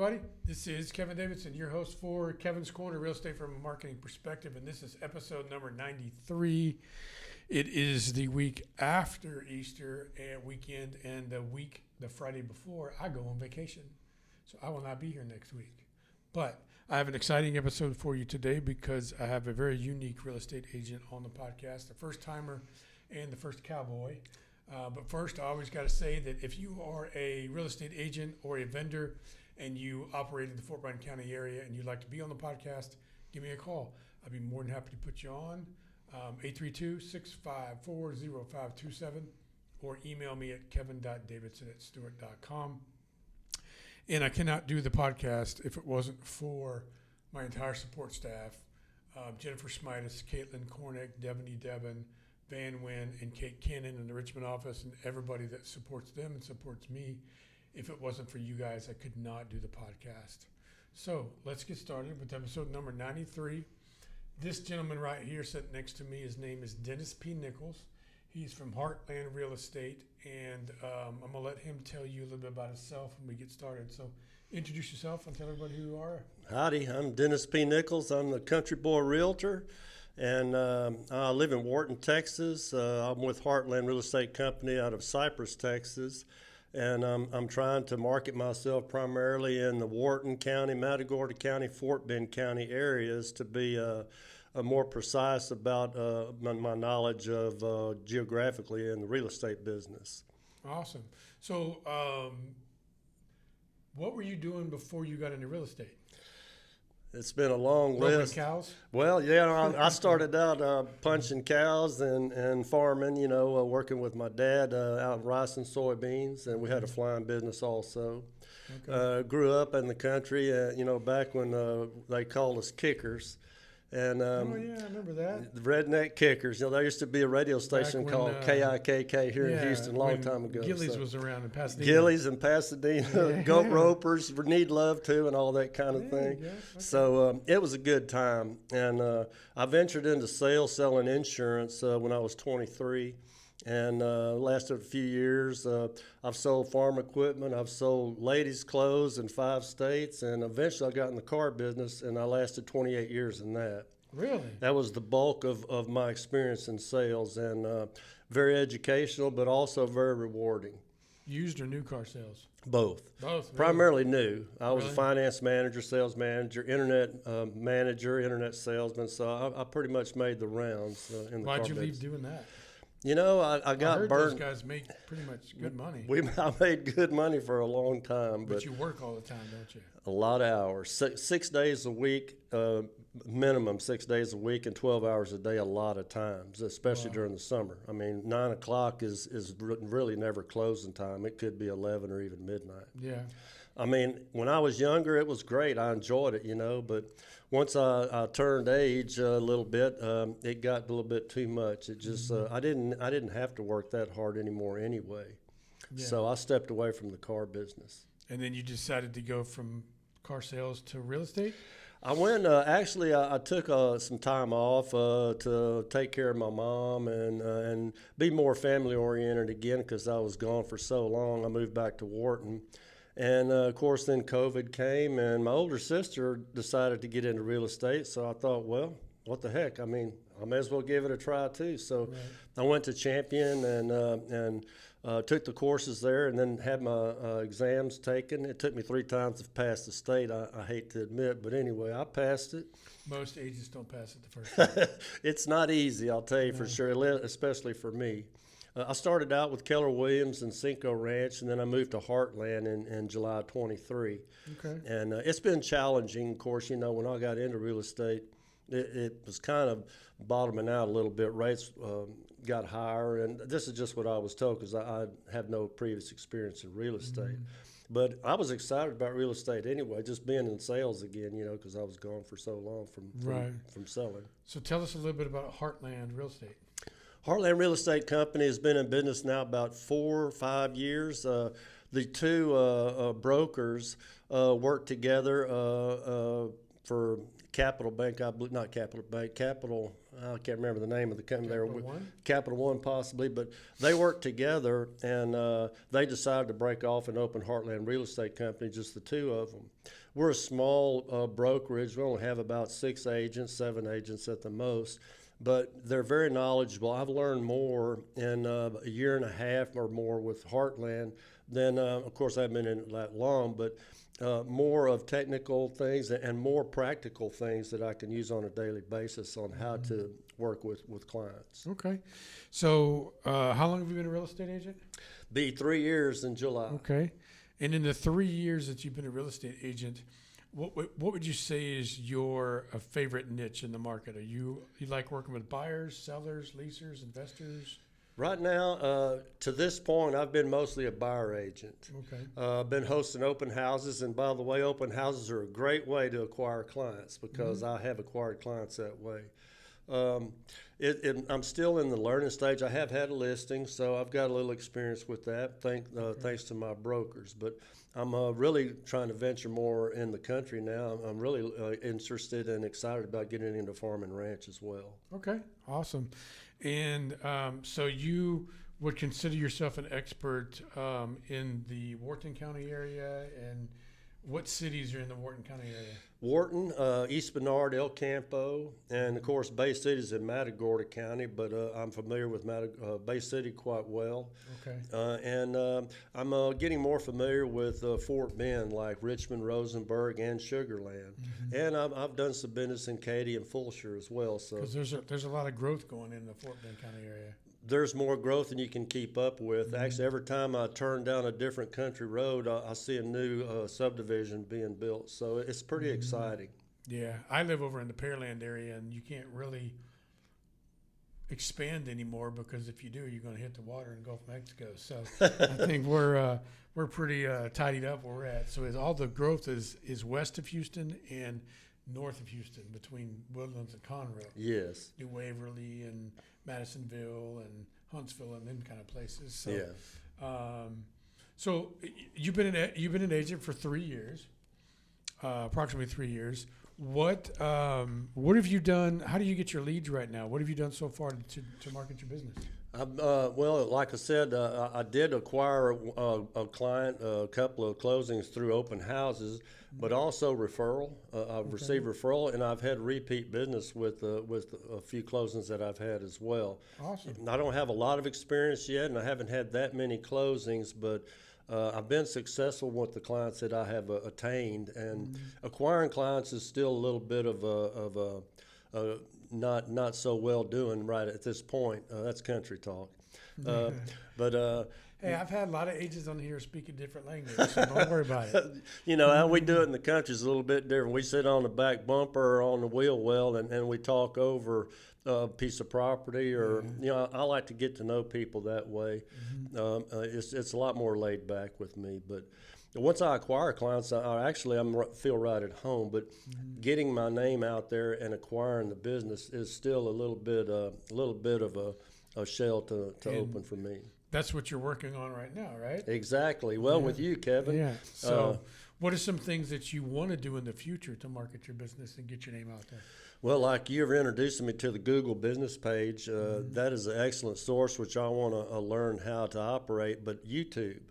everybody. This is Kevin Davidson, your host for Kevin's Corner, Real Estate from a Marketing Perspective, and this is episode number 93. It is the week after Easter weekend, and the Friday before, I go on vacation. So I will not be here next week. But I have an exciting episode for you today because I have a very unique real estate agent on the podcast, the first timer and the first cowboy. But first, I always got to say that if you are a real estate agent or a vendor and you operate in the Fort Bryan County area and you'd like to be on the podcast, give me a call. I'd be more than happy to put you on. 832-654-0527 or email me at kevin.davidson@stewart.com. And I cannot do the podcast if it wasn't for my entire support staff, Jennifer Smitis, Caitlin Korner, Devin, Van Wynn, and Kate Cannon in the Richmond office, and everybody that supports them and supports me. If it wasn't for you guys, I could not do the podcast. So let's get started with episode number 93. This gentleman right here sitting next to me, his name is Dennis P. Nichols. He's from Heartland Real Estate, and I'm going to let him tell you a little bit about himself when we get started. So introduce yourself and tell everybody who you are. Howdy, I'm Dennis P. Nichols. I'm the country boy realtor, and I live in Wharton, Texas. I'm with Heartland Real Estate Company out of Cypress, Texas, and I'm trying to market myself primarily in the Wharton County, Matagorda County, Fort Bend County areas to be more precise about my knowledge of geographically in the real estate business. Awesome. So what were you doing before you got into real estate? It's been a long list. Cows? Well, yeah, I started out punching cows and farming, working with my dad out in rice and soybeans, and we had a flying business also. Okay. Grew up in the country, back when they called us kickers. And oh, yeah, I remember that. The Redneck Kickers. There used to be a radio station called KIKK here in Houston a long time ago. Gillies was around in Pasadena. Gillies in Pasadena, goat ropers, need love too, and all that kind of thing. Yeah, okay. So it was a good time. And I ventured into sales, selling insurance when I was 23. And lasted a few years. I've sold farm equipment. I've sold ladies' clothes in 5 states. And eventually I got in the car business, and I lasted 28 years in that. Really? That was the bulk of my experience in sales, and very educational, but also very rewarding. Used or new car sales? Both. Both. Really? Primarily new. I was a finance manager, sales manager, internet manager, internet salesman. So I pretty much made the rounds in the car business. Why'd you leave doing that? I got burned. Those guys make pretty much good money. I made good money for a long time. But you work all the time, don't you? A lot of hours. 6 days a week, minimum 6 days a week, and 12 hours a day a lot of times, especially during the summer. 9 o'clock is really never closing time. It could be 11 or even midnight. Yeah. When I was younger, it was great. I enjoyed it, but once I turned age a little bit, it got a little bit too much. It just I didn't have to work that hard anymore anyway. Yeah. So I stepped away from the car business. And then you decided to go from car sales to real estate? I went, I took some time off to take care of my mom and be more family oriented again because I was gone for so long. I moved back to Wharton. And, of course, then COVID came, and my older sister decided to get into real estate. So I thought, well, what the heck? I may as well give it a try, too. So I went to Champion and took the courses there and then had my exams taken. It took me 3 times to pass the state, I hate to admit. But anyway, I passed it. Most agents don't pass it the first time. It's not easy, I'll tell you for sure, especially for me. I started out with Keller Williams and Cinco Ranch, and then I moved to Heartland in July 23. Okay. And it's been challenging, of course. When I got into real estate, it was kind of bottoming out a little bit. Rates got higher, and this is just what I was told because I have no previous experience in real estate. Mm-hmm. But I was excited about real estate anyway, just being in sales again, because I was gone for so long from selling. So tell us a little bit about Heartland Real Estate. Heartland Real Estate Company has been in business now about 4 or 5 years. The 2 brokers work together for Capital Bank, Capital I can't remember the name of the company. Capital One? Capital One possibly, but they worked together, and they decided to break off and open Heartland Real Estate Company, just the two of them. We're a small brokerage. We only have about 6 agents, 7 agents at the most, but they're very knowledgeable. I've learned more in a year and a half or more with Heartland than, of course, I haven't been in it that long, but more of technical things and more practical things that I can use on a daily basis on how to work with clients. Okay. So how long have you been a real estate agent? Be 3 years in July. Okay. And in the 3 years that you've been a real estate agent, what would you say is your favorite niche in the market? You like working with buyers, sellers, leasers, investors? Right now, to this point, I've been mostly a buyer agent. Okay. I've been hosting open houses, and by the way, open houses are a great way to acquire clients because I have acquired clients that way. I'm still in the learning stage. I have had a listing, so I've got a little experience with that, thanks to my brokers. But I'm really trying to venture more in the country now. I'm really interested and excited about getting into farm and ranch as well. Okay, awesome. And so you would consider yourself an expert in the Wharton County area, and what cities are in the Wharton County area? Wharton, East Bernard, El Campo, and of course Bay City's in Matagorda County, but I'm familiar with Bay City quite well. Okay. And I'm getting more familiar with Fort Bend, like Richmond, Rosenberg, and Sugar Land. And I've done some business in Katy and Fulshire as well. So because there's a lot of growth going in the Fort Bend County area. There's more growth than you can keep up with. Actually, every time I turn down a different country road, I see a new subdivision being built. So it's pretty exciting. Yeah, I live over in the Pearland area, and you can't really expand anymore because if you do, you're going to hit the water in Gulf of Mexico. So I think we're pretty tidied up where we're at. So all the growth is west of Houston and north of Houston, between Woodlands and Conroe. Yes. New Waverly and Madisonville and Huntsville and them kind of places. So, Yeah. So you've been an agent for 3 years, approximately 3 years. What have you done? How do you get your leads right now? What have you done so far to market your business? Well, like I said, I did acquire a client, a couple of closings through open houses, but also referral. I've received referral, and I've had repeat business with a few closings that I've had as well. Awesome. I don't have a lot of experience yet, and I haven't had that many closings, but I've been successful with the clients that I have attained, and acquiring clients is still a little bit of a not so well doing right at this point. That's country talk. But hey, I've had a lot of agents on here speaking different languages, so don't worry about it. You know, how we do it in the country is a little bit different. We sit on the back bumper or on the wheel well, and we talk over a piece of property, or you know, I like to get to know people that way. It's a lot more laid back with me, but once I acquire clients, I feel right at home. But getting my name out there and acquiring the business is still a little bit of a shell to open for me. That's what you're working on right now, right? Exactly. Well, with you, Kevin. Yeah. So, what are some things that you want to do in the future to market your business and get your name out there? Well, like you ever introduced me to the Google business page, that is an excellent source, which I want to learn how to operate. But YouTube.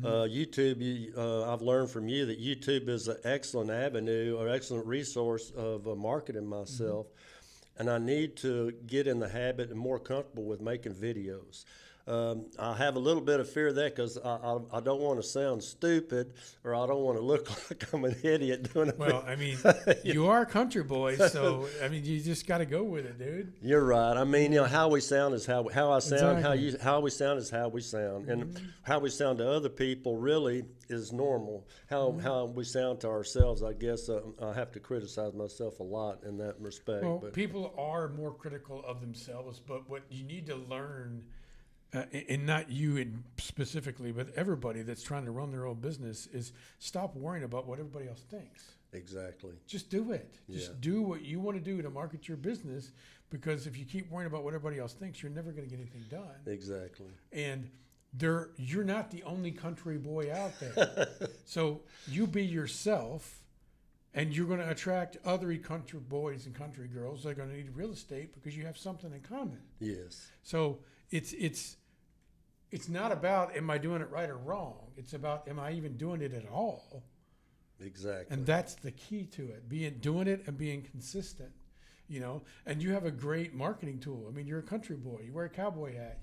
I've learned from you that YouTube is an excellent avenue or excellent resource of marketing myself. And I need to get in the habit and more comfortable with making videos. I have a little bit of fear of that because I don't want to sound stupid, or I don't want to look like I'm an idiot doing it. Well, I mean, you are a country boy, so I mean, you just got to go with it, dude. You're right. I mean, you know, how we sound is how I sound. Exactly. How we sound is how we sound, and how we sound to other people really is normal. How we sound to ourselves, I guess, I have to criticize myself a lot in that respect. Well, but people are more critical of themselves, but what you need to learn. And not you specifically, but everybody that's trying to run their own business is stop worrying about what everybody else thinks. Exactly. Just do it. Just do what you want to do to market your business, because if you keep worrying about what everybody else thinks, you're never going to get anything done. Exactly. And you're not the only country boy out there. So you be yourself And you're going to attract other country boys and country girls that are going to need real estate because you have something in common. Yes. So it's not about am I doing it right or wrong. It's about am I even doing it at all. Exactly. And that's the key to it, doing it and being consistent. And you have a great marketing tool. I mean, you're a country boy. You wear a cowboy hat.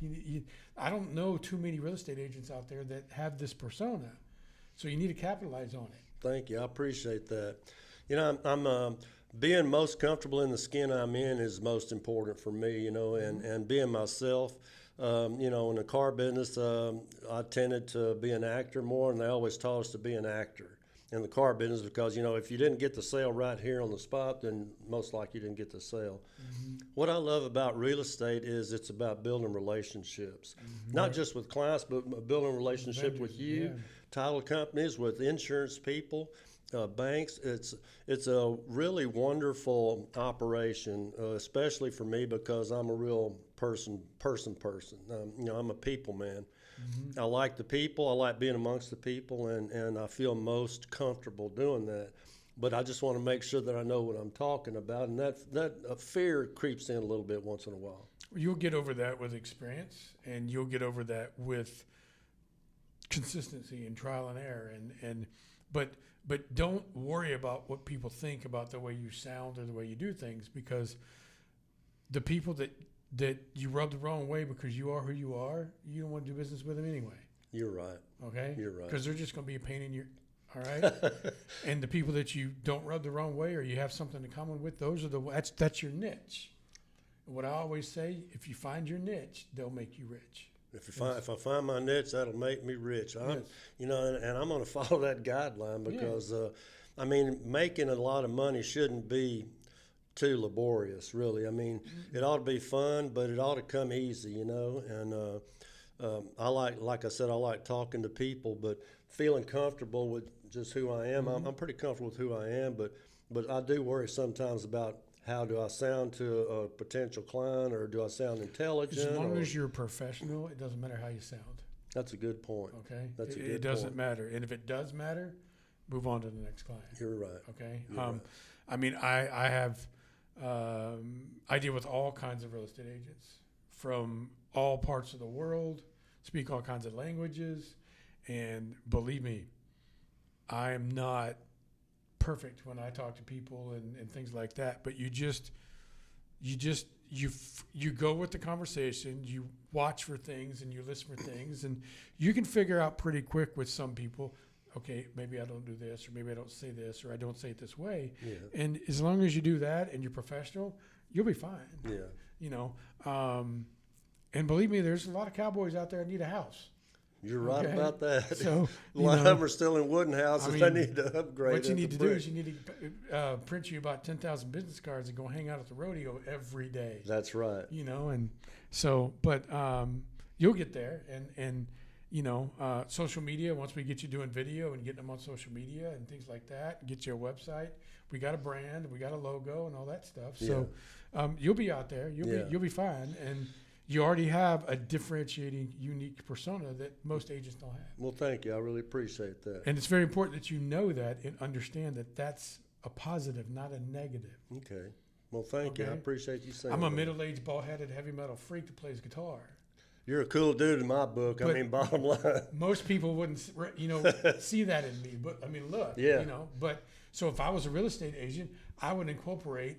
I don't know too many real estate agents out there that have this persona. So you need to capitalize on it. Thank you. I appreciate that. I'm being most comfortable in the skin I'm in is most important for me, and being myself. In the car business, I tended to be an actor more, and they always taught us to be an actor in the car business because, if you didn't get the sale right here on the spot, then most likely you didn't get the sale. Mm-hmm. What I love about real estate is it's about building relationships, not just with clients, but building relationship with you, title companies, with insurance people, banks. It's a really wonderful operation, especially for me because I'm a real person. I'm a people man. Mm-hmm. I like the people. I like being amongst the people, and I feel most comfortable doing that. But I just want to make sure that I know what I'm talking about, and that fear creeps in a little bit once in a while. You'll get over that with experience, and you'll get over that with consistency and trial and error. But don't worry about what people think about the way you sound or the way you do things, because the people that you rub the wrong way because you are who you are, you don't want to do business with them anyway. You're right. Okay? You're right. Because they're just going to be a pain in your, all right? And the people that you don't rub the wrong way or you have something in common with, that's your niche. And what I always say, if you find your niche, they'll make you rich. If I find my niche, that'll make me rich. And I'm going to follow that guideline because, making a lot of money shouldn't be too laborious, really. I mean, it ought to be fun, but it ought to come easy, And I like I said, I like talking to people, but feeling comfortable with just who I am. I'm pretty comfortable with who I am, but I do worry sometimes about how do I sound to a potential client, or do I sound intelligent? As long as you're professional, it doesn't matter how you sound. That's a good point. Okay? That's a good point. It doesn't matter. And if it does matter, move on to the next client. You're right. Okay? You're right. I mean, I have I deal with all kinds of real estate agents from all parts of the world, speak all kinds of languages, and believe me, I am not perfect when I talk to people and things like that. But you go with the conversation, you watch for things and you listen for things, and you can figure out pretty quick with some people, okay, maybe I don't do this, or maybe I don't say this, or I don't say it this way. Yeah. And as long as you do that and you're professional, you'll be fine. Yeah. And believe me, there's a lot of cowboys out there that need a house. You're right about that. So a lot of them are still in wooden houses. They need to upgrade. What you need to do is you need to print you about 10,000 business cards and go hang out at the rodeo every day. That's right. And so, but you'll get there. And social media, once we get you doing video and getting them on social media and things like that, get you a website. We got a brand, we got a logo and all that stuff. So you'll be out there. You'll be fine. And you already have a differentiating, unique persona that most agents don't have. Well, thank you. I really appreciate that. And it's very important that you know that and understand that that's a positive, not a negative. Okay. Well, thank you. I appreciate you saying I'm a that. middle-aged, bald-headed heavy metal freak that plays guitar. You're a cool dude in my book. But bottom line. Most people wouldn't, see that in me. But, look, But so if I was a real estate agent, I would incorporate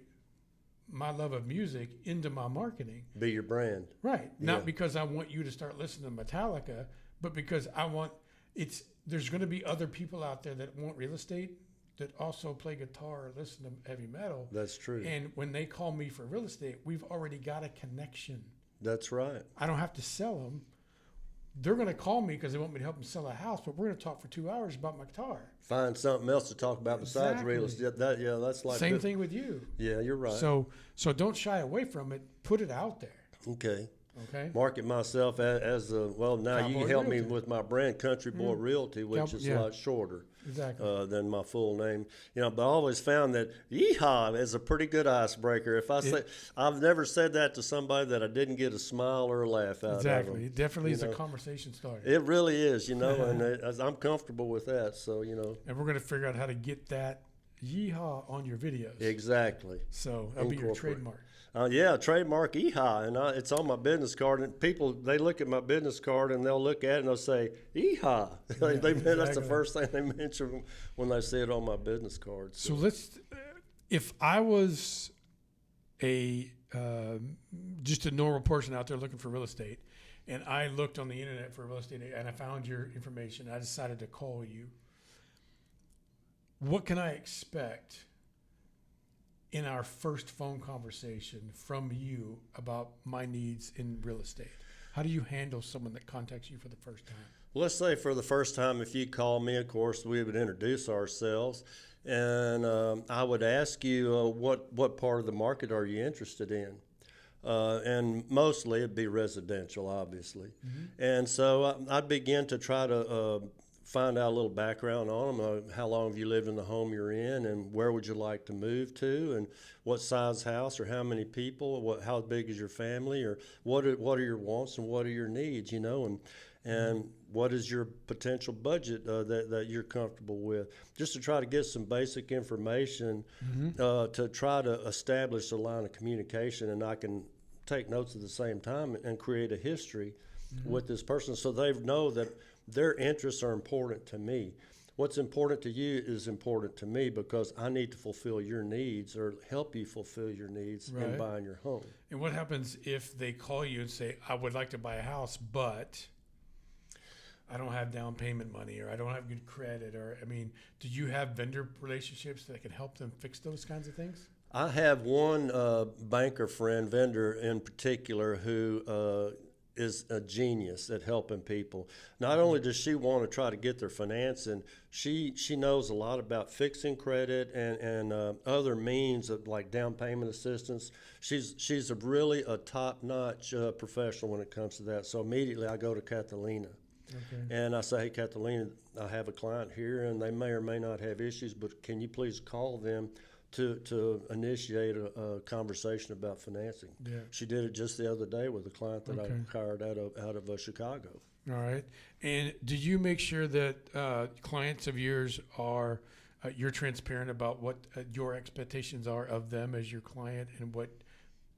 my love of music into my marketing. Be your brand. Right. Not because I want you to start listening to Metallica, but because there's going to be other people out there that want real estate that also play guitar or listen to heavy metal. That's true. And when they call me for real estate, we've already got a connection. That's right. I don't have to sell them. They're going to call me because they want me to help them sell a house, but we're going to talk for 2 hours about my guitar. Find something else to talk about besides real estate. That's like same thing with you. Yeah, you're right. So don't shy away from it. Put it out there. Okay. Okay. Market myself as now Cowboy you help me Realtor. with my brand, Country Boy Realty, which is a lot shorter than my full name. But I always found that yeehaw is a pretty good icebreaker. If I say, I've never said that to somebody that I didn't get a smile or a laugh out of them. It definitely is a conversation starter. It really is, and I'm comfortable with that. So and we're going to figure out how to get that, yeehaw on your videos. Exactly. So that'll be your Incorporate. trademark. Yeah, trademark EHI, and it's on my business card. And people, they look at my business card and they'll look at it and they'll say EHI. Yeah, That's the exactly. first thing they mention when they see it on my business card. So if I was just a normal person out there looking for real estate, and I looked on the internet for real estate and I found your information, I decided to call you. What can I expect in our first phone conversation from you about my needs in real estate? How do you handle someone that contacts you for the first time? Let's say for the first time, if you call me, of course, we would introduce ourselves, and I would ask you what part of the market are you interested in, and mostly it'd be residential, obviously. And so I'd begin to try to find out a little background on them. How long have you lived in the home you're in, and where would you like to move to, and what size house, or how many people, how big is your family, or what are your wants and what are your needs, and what is your potential budget that you're comfortable with, just to try to get some basic information to try to establish a line of communication, and I can take notes at the same time and create a history with this person so they know that their interests are important to me. What's important to you is important to me because I need to fulfill your needs or help you fulfill your needs in buying your home. And what happens if they call you and say, I would like to buy a house, but I don't have down payment money, or I don't have good credit, or, do you have vendor relationships that can help them fix those kinds of things? I have one banker friend, vendor in particular, who is a genius at helping people. Not only does she want to try to get their financing, she knows a lot about fixing credit and other means of like down payment assistance. She's really a top-notch professional when it comes to that. So immediately I go to Catalina. And I say, hey, Catalina, I have a client here, and they may or may not have issues, but can you please call them to initiate a conversation about financing? Yeah. She did it just the other day with a client that I hired out of Chicago. All right. And do you make sure that clients of yours are you're transparent about what your expectations are of them as your client, and what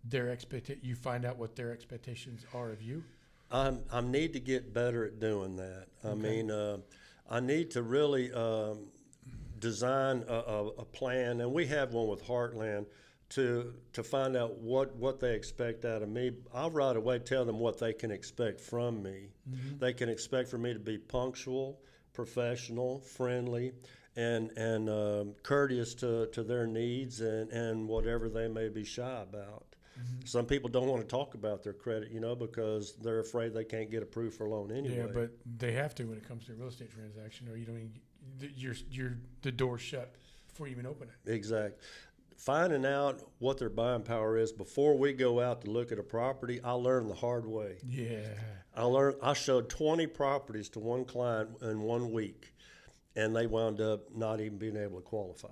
their you find out what their expectations are of you? I need to get better at doing that. I need to really design a plan, and we have one with Heartland to find out what they expect out of me. I'll right away tell them what they can expect from me. They can expect for me to be punctual, professional, friendly, and courteous to their needs and whatever they may be shy about. Some people don't want to talk about their credit, because they're afraid they can't get approved for a loan anyway. Yeah, but they have to when it comes to a real estate transaction, or you don't even, the door's shut before you even open it. Exactly. Finding out what their buying power is before we go out to look at a property, I learned the hard way. Yeah. I showed 20 properties to one client in 1 week, and they wound up not even being able to qualify.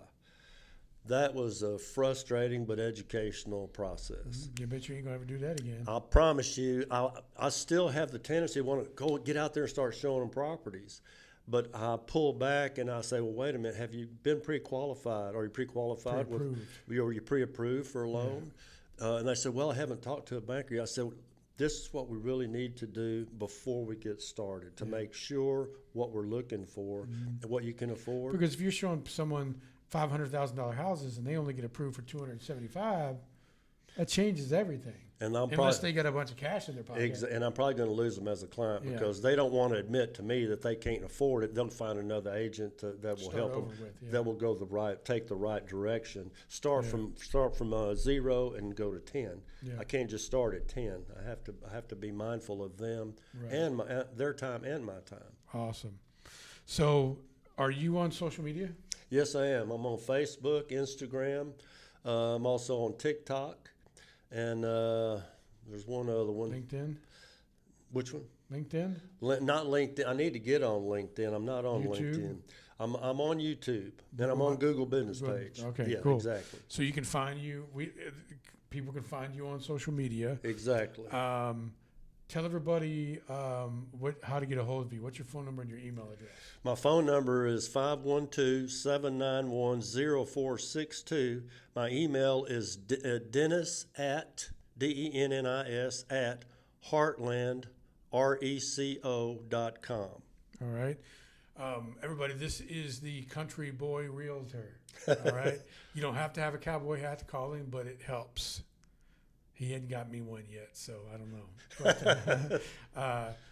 That was a frustrating but educational process. You bet you ain't gonna ever do that again. I promise you, I still have the tendency to want to go get out there and start showing them properties. But I pull back and I say, well, wait a minute, have you been pre-qualified? Are you pre-qualified? Are you pre-approved for a loan? Yeah. And they said, well, I haven't talked to a banker yet. I said, this is what we really need to do before we get started to make sure what we're looking for and what you can afford. Because if you're showing someone $500,000 houses and they only get approved for $275,000, that changes everything. And unless they got a bunch of cash in their pocket. And I'm probably going to lose them as a client because they don't want to admit to me that they can't afford it. They'll find another agent that will help them, that will go take the right direction. Start from 0 and go to 10. Yeah. I can't just start at 10. I have to be mindful of them and their time and my time. Awesome. So, are you on social media? Yes, I am. I'm on Facebook, Instagram. I'm also on TikTok. And there's one other one. LinkedIn? Which one? LinkedIn? Not LinkedIn. I need to get on LinkedIn. I'm not on YouTube? LinkedIn. I'm on YouTube. And I'm on Google Business Page. Okay, yeah, cool. Exactly. So you can find you. People can find you on social media. Exactly. tell everybody how to get a hold of you. What's your phone number and your email address? My phone number is 512-791-0462. My email is Dennis at DENNIS at heartlandreco.com. All right. Everybody, this is the Country Boy Realtor. All right. You don't have to have a cowboy hat to call him, but it helps. He hadn't got me one yet, so I don't know. But,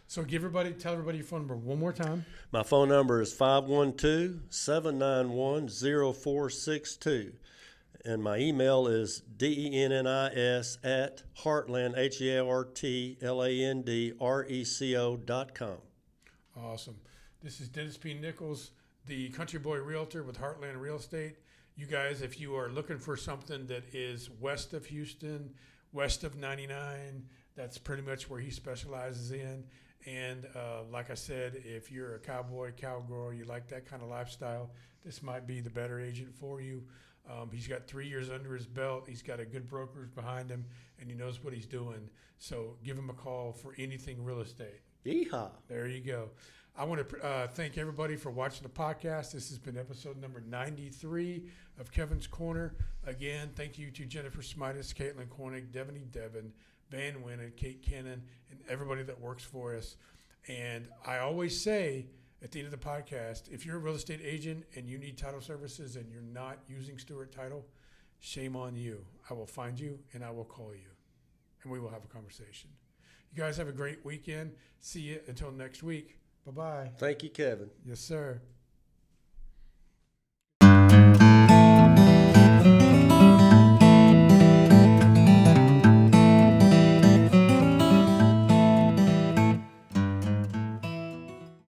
so tell everybody your phone number one more time. My phone number is 512-791-0462. And my email is DENNIS at heartland, HEARTLANDRECO.com. Awesome. This is Dennis P. Nichols, the Country Boy Realtor with Heartland Real Estate. You guys, if you are looking for something that is west of Houston, west of 99, that's pretty much where he specializes in. And like I said, if you're a cowboy, cowgirl, you like that kind of lifestyle, this might be the better agent for you. He's got 3 years under his belt. He's got a good brokerage behind him, and he knows what he's doing. So give him a call for anything real estate. Yeehaw. There you go. I want to thank everybody for watching the podcast. This has been episode number 93 of Kevin's Corner. Again, thank you to Jennifer Smitis, Caitlin Cornick, Devin, Van Winnen, Kate Kennan, and everybody that works for us. And I always say at the end of the podcast, if you're a real estate agent and you need title services and you're not using Stewart Title, shame on you. I will find you and I will call you, and we will have a conversation. You guys have a great weekend. See you until next week. Bye-bye. Thank you, Kevin. Yes, sir.